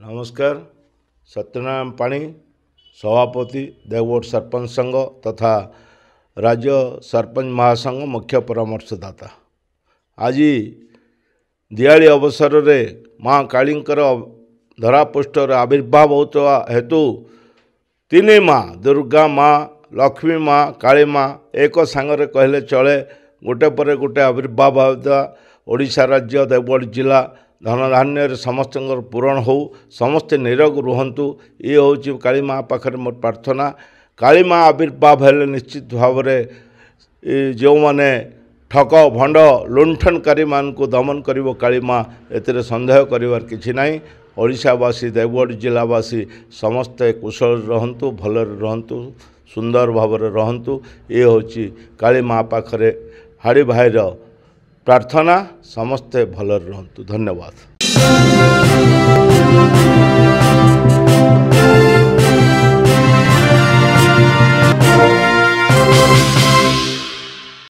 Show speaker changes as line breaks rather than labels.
नमस्कार। सत्यनारायण पाणी सभापति देवगढ़ सरपंच संघ तथा राज्य सरपंच महासंघ मुख्य परामर्शदाता। आज दिवाली अवसर रे माँ कालींकर धरापृष्ठर आविर्भाव होता हेतु तीन माँ दुर्गा माँ लक्ष्मी माँ काली माँ एक सांगरे कहले चले गोटे पर गोटे आविर्भाव होता। ओडिशा राज्य देवगढ़ जिला धनधान्य समस्त पूरण हो समस्ते निरोग रुहंतु ये हूँ काली माँ पाखे मोर प्रार्थना। काली माँ आविर्भाव हेले निश्चित भाव में जो मैंने ठक भंड लुंठनकारी मान को दमन करिवो काली माँ एतिर संदेह करिवार किछि नाही। ओडिशावासी देवगढ़ जिलावासी समस्ते कुशल रहंतु भल रहंतु सुंदर भाव रहंतु ये हूँ काली माँ पाखे हाड़ी भाईर प्रार्थना। समस्ते भल रहंतु। धन्यवाद।